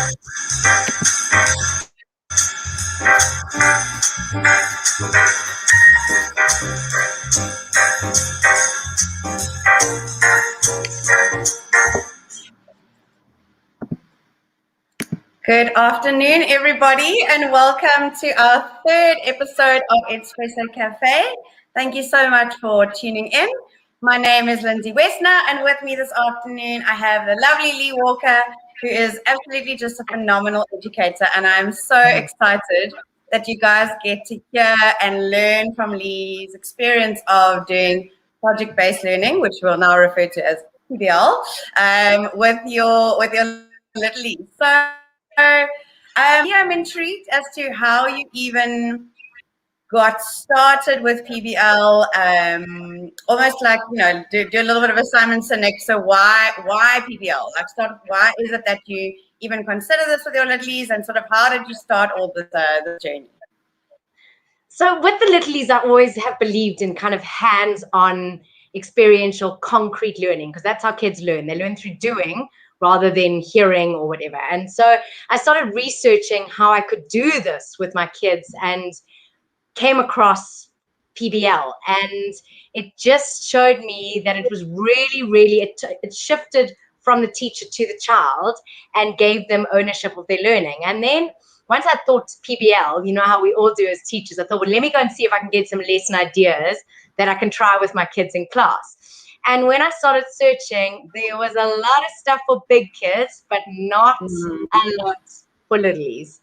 Good afternoon, everybody, and welcome to our third episode of EDspresso Café. Thank you so much for tuning in. My name is Lindsay Wesner, and with me this afternoon, I have the lovely Leigh Walker, who is absolutely just a phenomenal educator, and I'm so excited that you guys get to hear and learn from Leigh's experience of doing project-based learning, which we'll now refer to as PBL, with your Littlies. So I'm intrigued as to how you even got started with PBL. Almost like, do a little bit of a Simon Sinek. So why PBL? Why is it that you even consider this with your Littlies, and sort of how did you start all this journey? So with the Littlies, I always have believed in kind of hands-on, experiential, concrete learning, because that's how kids learn. They learn through doing rather than hearing or whatever. And so I started researching how I could do this with my kids and came across PBL. And it just showed me that it was really, it shifted from the teacher to the child and gave them ownership of their learning. And then once I thought PBL, you know how we all do as teachers, I thought, well, let me go and see if I can get some lesson ideas that I can try with my kids in class. And when I started searching, there was a lot of stuff for big kids, but not a lot for Littlies.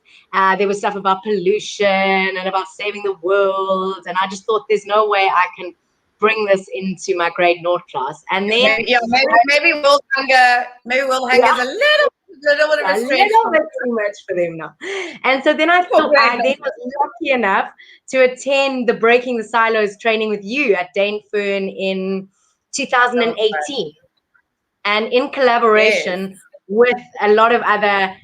There was stuff about pollution and about saving the world. And I just thought there's no way I can bring this into my grade 0 class. And then maybe World Hunger is a little bit of a stretch. A little bit too much for them now. And so then I thought I then was lucky enough to attend the Breaking the Silos training with you at Dane Fern in 2018. And in collaboration with a lot of other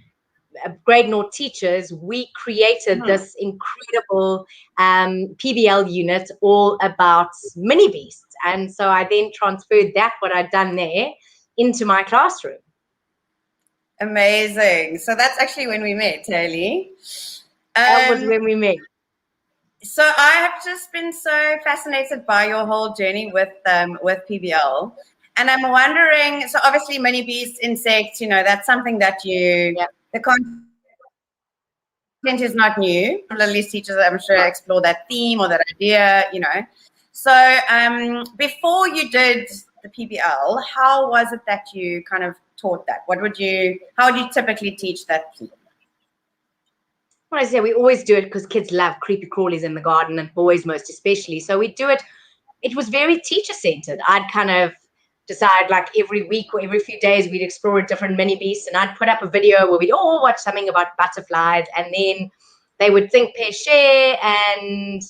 grade 0 teachers, we created this incredible PBL unit all about minibeasts. And so I then transferred what I'd done there into my classroom. Amazing. So that's actually when we met, Leigh. That was when we met. So I have just been so fascinated by your whole journey with PBL. And I'm wondering, so obviously minibeasts, insects, that's something that the content is not new. Littlies teachers, I'm sure, explore that theme or that idea, So before you did the PBL, how was it that you kind of taught that? How would you typically teach that theme? Well, I say we always do it because kids love creepy crawlies in the garden, and boys most especially. So we do it. It was very teacher-centered. I'd kind of decide like every week or every few days we'd explore a different mini-beast, and I'd put up a video where we'd all watch something about butterflies, and then they would think, pair, share, and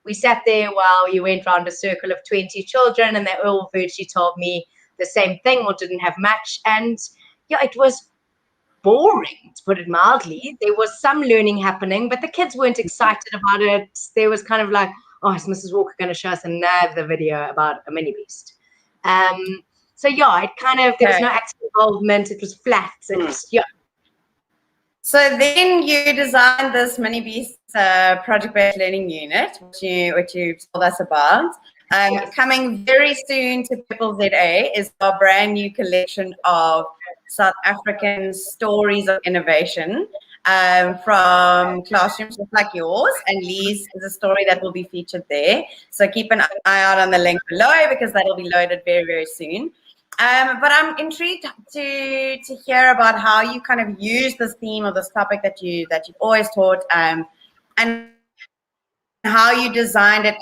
we sat there while you went around a circle of 20 children, and they all virtually told me the same thing or didn't have much. And it was boring, to put it mildly. There was some learning happening, but the kids weren't excited about it. There was kind of like, oh, is Mrs. Walker going to show us another video about a mini-beast? So it kind of, there was no active involvement. It was flat. So then you designed this minibeast project-based learning unit, which you told us about. Coming very soon to Purple ZA is our brand new collection of South African stories of innovation from classrooms just like yours, and Leigh's is a story that will be featured there. So keep an eye out on the link below because that will be loaded very, very soon. But I'm intrigued to hear about how you kind of use this theme or this topic that you've always taught, and how you designed it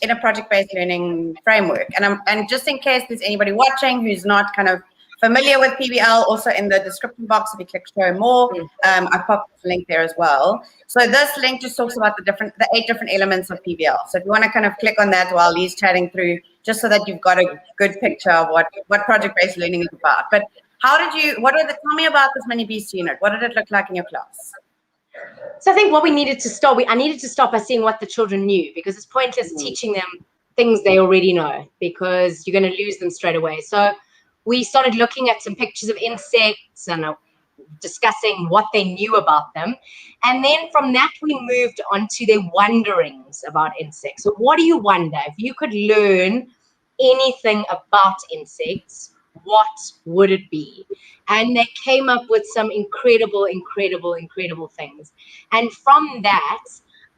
in a project-based learning framework. And just in case there's anybody watching who's not kind of familiar with PBL, also in the description box, if you click show more, I popped the link there as well. So this link just talks about the 8 different elements of PBL. So if you want to kind of click on that while Leigh's chatting through, just so that you've got a good picture of what project-based learning is about. But tell me about this mini-beast unit. What did it look like in your class? So I think what I needed to stop by seeing what the children knew, because it's pointless teaching them things they already know, because you're going to lose them straight away. So we started looking at some pictures of insects, and discussing what they knew about them. And then from that, we moved on to their wonderings about insects. So what do you wonder? If you could learn anything about insects, what would it be? And they came up with some incredible things. And from that,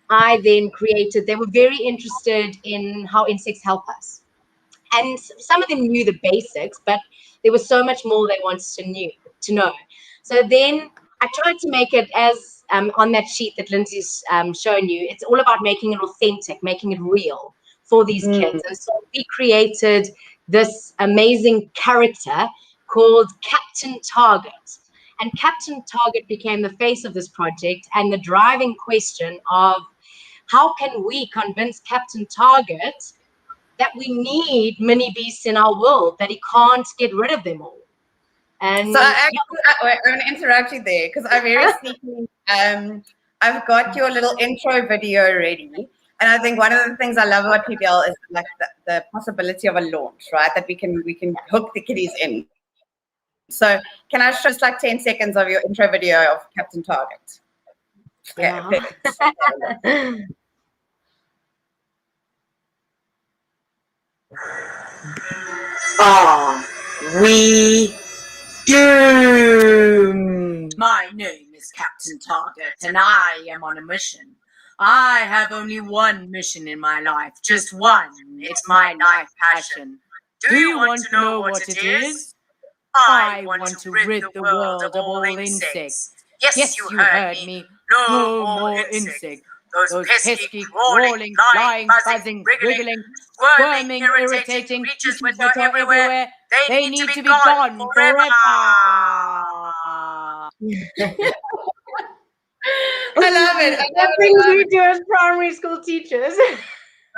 I then created, they were very interested in how insects help us. And some of them knew the basics, but there was so much more they wanted to know. So then I tried to make it as on that sheet that Lindsay's shown you. It's all about making it authentic, making it real for these kids. And so we created this amazing character called Captain Target. And Captain Target became the face of this project and the driving question of how can we convince Captain Target that we need mini beasts in our world, that he can't get rid of them all. And so I'm going to interrupt you there because I'm very sneaky. I've got your little intro video ready. And I think one of the things I love about PBL is like the possibility of a launch, right? That we can hook the kiddies in. So can I show just like 10 seconds of your intro video of Captain Target? Okay, yeah. Are we doomed? My name is Captain Target, and I am on a mission. I have only one mission in my life, just one. It's my life passion. Do you want to know what it is? I want to rid the world of all insects. Yes, you heard me. No more insects. Those pesky, crawling, flying, buzzing, wriggling, squirming, irritating creatures that are everywhere. They need to be gone forever. I love it. That things we do as primary school teachers.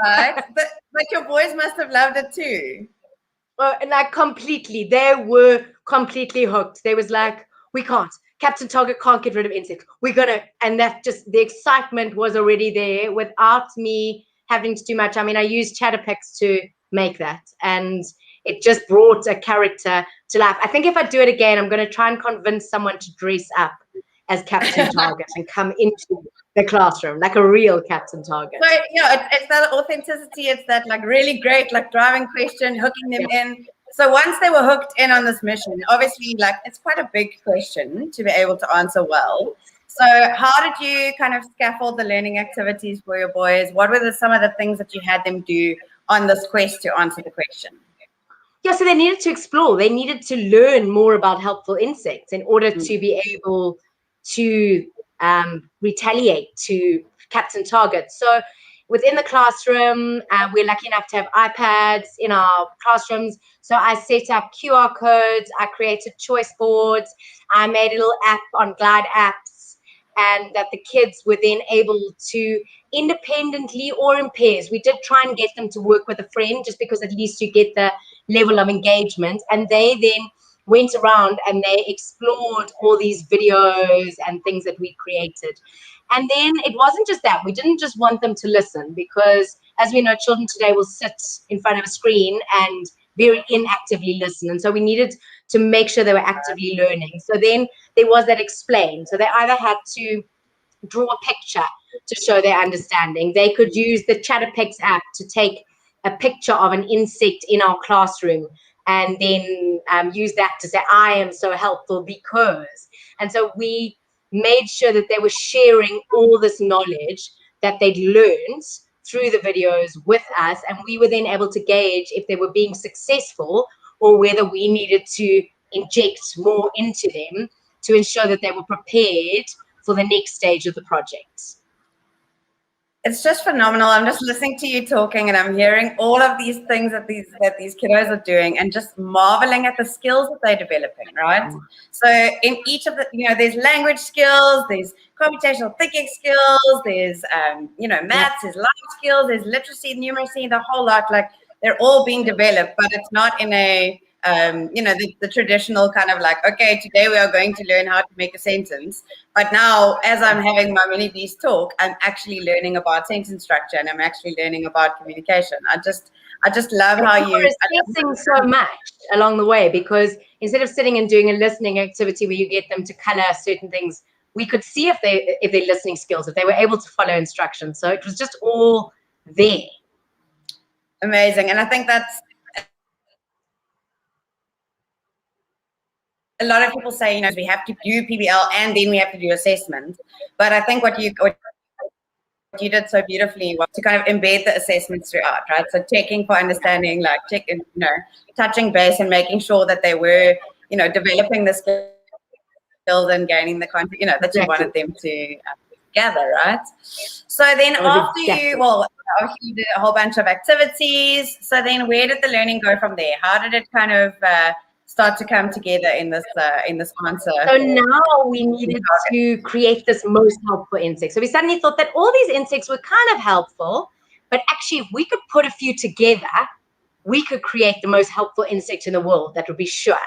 Right? But your boys must have loved it too. And like completely, they were completely hooked. They was like, we can't. Captain Target can't get rid of insects. We're gonna, and that just the excitement was already there without me having to do much. I mean, I used Chatterpix to make that, and it just brought a character to life. I think if I do it again, I'm going to try and convince someone to dress up as Captain Target and come into the classroom like a real Captain Target. So yeah, it's that authenticity. It's that like really great like driving question, hooking them in. So once they were hooked in on this mission, obviously like it's quite a big question to be able to answer well. So how did you kind of scaffold the learning activities for your boys? What were some of the things that you had them do on this quest to answer the question? Yeah, so they needed to explore. They needed to learn more about helpful insects in order to be able to retaliate to Captain Target. So within the classroom, we're lucky enough to have iPads in our classrooms. So I set up QR codes. I created choice boards. I made a little app on Glide Apps, and that the kids were then able to independently or in pairs. We did try and get them to work with a friend just because at least you get the level of engagement. And they then went around and they explored all these videos and things that we created. And then it wasn't just that. We didn't just want them to listen because, as we know, children today will sit in front of a screen and very inactively listen. And so we needed to make sure they were actively learning. So then there was that explain. So they either had to draw a picture to show their understanding. They could use the Chatterpix app to take a picture of an insect in our classroom and then use that to say, I am so helpful because. And so we made sure that they were sharing all this knowledge that they'd learned through the videos with us, and we were then able to gauge if they were being successful or whether we needed to inject more into them to ensure that they were prepared for the next stage of the project. It's just phenomenal. I'm just listening to you talking and I'm hearing all of these things that these kiddos are doing and just marveling at the skills that they're developing, right? So in each of the, there's language skills, there's computational thinking skills, there's, maths, there's life skills, there's literacy, numeracy, the whole lot. Like they're all being developed, but it's not in a, the traditional kind of like, okay, today we are going to learn how to make a sentence. But now, as I'm having my mini beast talk, I'm actually learning about sentence structure and I'm actually learning about communication. I just love how you assessing so much along the way, because instead of sitting and doing a listening activity where you get them to color certain things, we could see if their listening skills, if they were able to follow instructions. So it was just all there. Amazing. And I think that's a lot of people say, we have to do PBL and then we have to do assessment. But I think what you did so beautifully was to kind of embed the assessments throughout, right? So checking for understanding, like touching base and making sure that they were, developing the skills and gaining the content, that you wanted them to gather, right? So then after you did a whole bunch of activities. So then where did the learning go from there? How did it kind of start to come together in this answer? So now we needed to create this most helpful insect. So we suddenly thought that all these insects were kind of helpful, but actually if we could put a few together, we could create the most helpful insect in the world, that would be sure.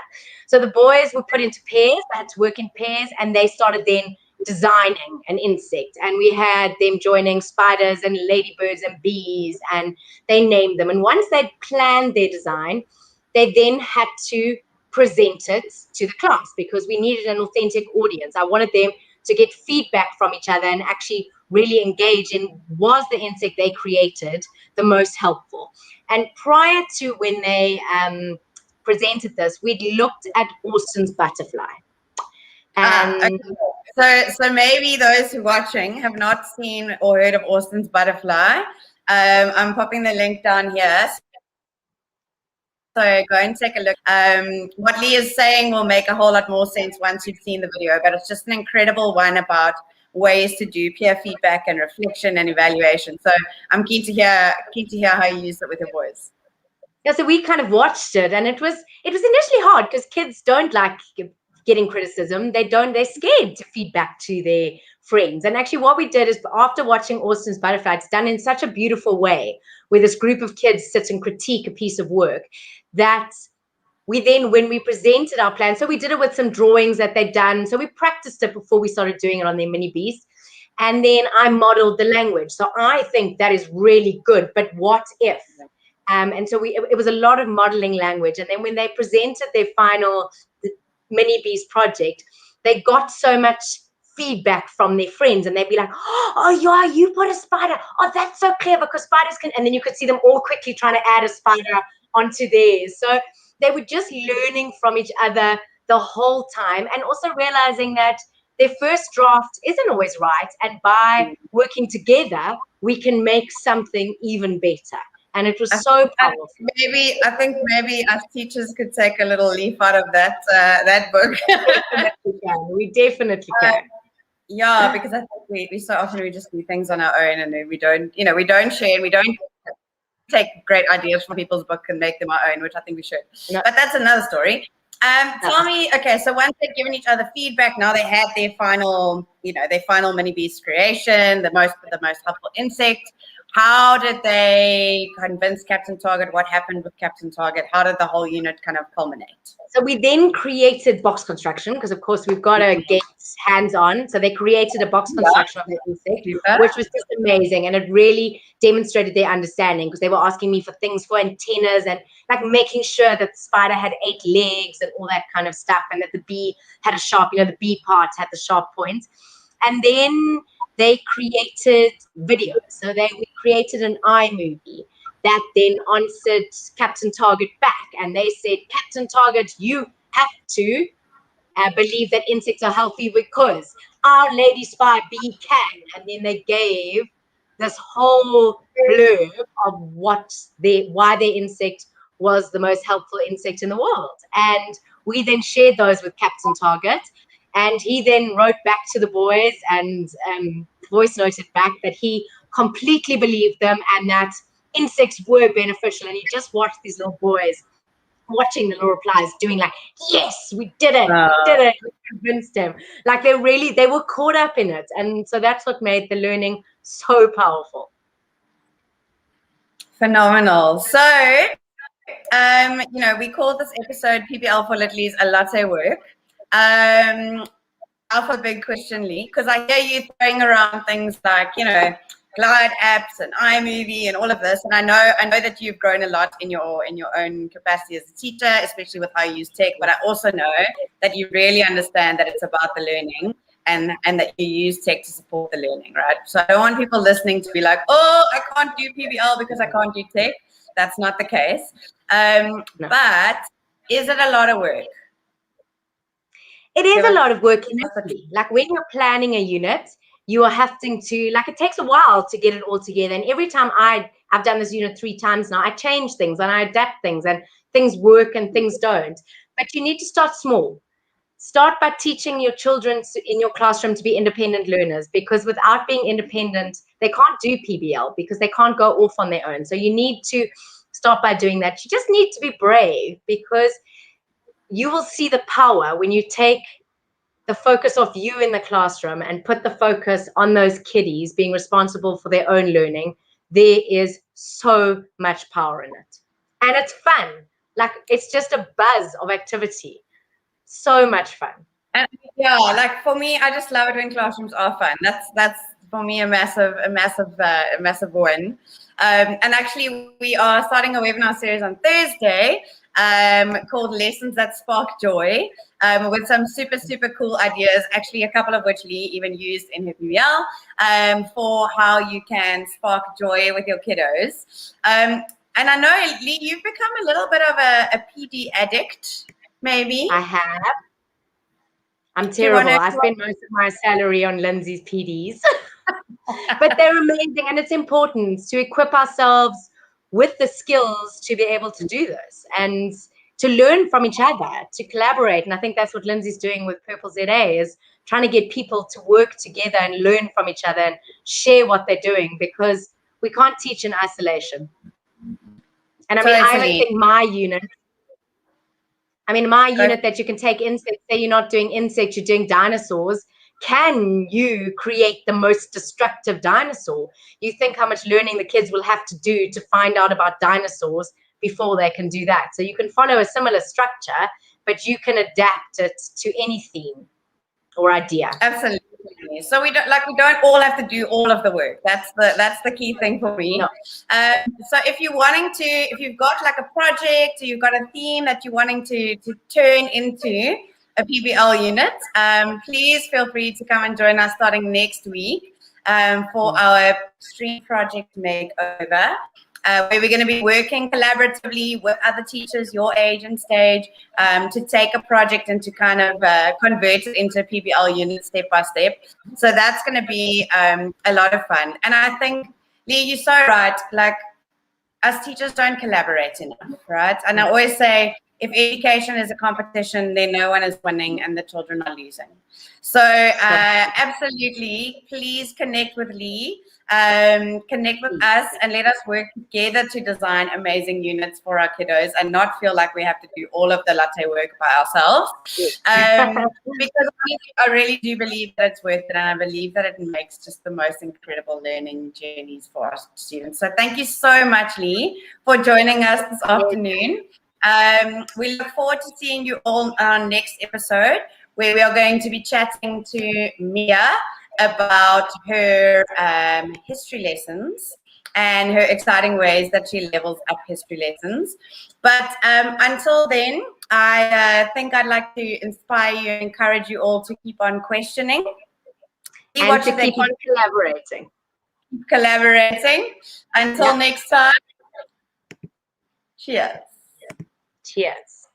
So the boys were put into pairs, they had to work in pairs, and they started then designing an insect. And we had them joining spiders and ladybirds and bees, and they named them. And once they'd planned their design, they then had to present it to the class because we needed an authentic audience. I wanted them to get feedback from each other and actually really engage in, was the insect they created the most helpful? And prior to when they presented this, we'd looked at Austin's butterfly. And okay. So maybe those who are watching have not seen or heard of Austin's butterfly. I'm popping the link down here. So go and take a look. What Leigh is saying will make a whole lot more sense once you've seen the video, but it's just an incredible one about ways to do peer feedback and reflection and evaluation. So I'm keen to hear how you use it with your boys. Yeah, so we kind of watched it, and it was initially hard because kids don't like getting criticism. They're scared to feedback to their friends. And actually what we did is, after watching Austin's butterfly, it's done in such a beautiful way where this group of kids sit and critique a piece of work, that we then, when we presented our plan, so we did it with some drawings that they'd done. So we practiced it before we started doing it on their minibeast. And then I modeled the language. So I think that is really good, but what if? And so it was a lot of modeling language. And then when they presented their final minibeast project, they got so much feedback from their friends, and they'd be like, oh yeah, you put a spider. Oh, that's so clever, because spiders can, and then you could see them all quickly trying to add a spider onto theirs. So they were just learning from each other the whole time, and also realizing that their first draft isn't always right, and by working together we can make something even better. And it was so powerful. I think maybe us teachers could take a little leaf out of that book. We definitely can. Yeah, because I think we so often we just do things on our own, and we don't share, and we don't take great ideas from people's book and make them our own, which I think we should. No. But that's another story. Tell me, okay, so once they've given each other feedback, now they had their final minibeast creation, the most helpful insect. How did they convince Captain Target? What happened with Captain Target? How did the whole unit kind of culminate? So we then created box construction, because of course we've got to get hands-on. So they created a box construction of the insect, which was just amazing. And it really demonstrated their understanding, because they were asking me for things for antennas and like making sure that the spider had 8 legs and all that kind of stuff, and that the bee had a sharp, the bee part had the sharp point. And then they created videos. So we created an iMovie that then answered Captain Target back. And they said, Captain Target, you have to believe that insects are healthy because our lady spy bee can. And then they gave this whole blurb of why their insect was the most helpful insect in the world. And we then shared those with Captain Target. And he then wrote back to the boys and voice noted back that he completely believed them and that insects were beneficial. And he just watched these little boys watching the little replies doing like, yes, we did it. We did it. We convinced him. Like they were caught up in it. And so that's what made the learning so powerful. Phenomenal. So, we called this episode PBL for Littlies a latte work. Alpha big question, Leigh, because I hear you throwing around things like, Glide apps and iMovie and all of this. And I know that you've grown a lot in your own capacity as a teacher, especially with how you use tech. But I also know that you really understand that it's about the learning and that you use tech to support the learning, right? So I don't want people listening to be like, oh, I can't do PBL because I can't do tech. That's not the case. No. But is it a lot of work? It is a lot of work initially. Like when you're planning a unit, you are having to, like, it takes a while to get it all together. And every time I've done this unit 3 times now, I change things and I adapt things, and things work and things don't. But you need to start small. Start by teaching your children in your classroom to be independent learners, because without being independent, they can't do PBL because they can't go off on their own. So you need to start by doing that. You just need to be brave, because you will see the power when you take the focus off you in the classroom and put the focus on those kiddies being responsible for their own learning. There is so much power in it. And it's fun. Like, it's just a buzz of activity. So much fun. And yeah, like for me, I just love it when classrooms are fun. That's for me a massive win. And actually, we are starting a webinar series on Thursday called Lessons That Spark Joy, with some super cool ideas. Actually, a couple of which Leigh even used in her PBL for how you can spark joy with your kiddos. And I know, Leigh, you've become a little bit of a PD addict, maybe. I have. I'm terrible. I spend most of my salary on Lindsay's PDs. But they're amazing, and it's important to equip ourselves with the skills to be able to do this and to learn from each other, to collaborate. And I think that's what Lindsay's doing with Purple ZA, is trying to get people to work together and learn from each other and share what they're doing, because we can't teach in isolation. And I mean, I even think my unit that you can take insects, say you're not doing insects, you're doing dinosaurs. Can you create the most destructive dinosaur? You think how much learning the kids will have to do to find out about dinosaurs before they can do that. So you can follow a similar structure, but you can adapt it to any theme or idea. Absolutely. So we don't all have to do all of the work. That's the key thing for me. No. So if you've got like a project, or you've got a theme that you're wanting to turn into a PBL unit, please feel free to come and join us starting next week for our stream project makeover, where we're going to be working collaboratively with other teachers your age and stage to take a project and to kind of convert it into a PBL unit step by step. So that's going to be a lot of fun. And I think, Leigh, you're so right. Like, us teachers don't collaborate enough, right? And I always say, if education is a competition, then no one is winning and the children are losing. So absolutely, please connect with Leigh, connect with us, and let us work together to design amazing units for our kiddos and not feel like we have to do all of the latte work by ourselves. Because I really do believe that it's worth it, and I believe that it makes just the most incredible learning journeys for our students. So thank you so much, Leigh, for joining us this afternoon. We look forward to seeing you all on our next episode, where we are going to be chatting to Mia about her history lessons and her exciting ways that she levels up history lessons. But until then, I think I'd like to inspire you and encourage you all to keep on questioning. And to keep on collaborating. Collaborating. Until next time, cheers. Cheers.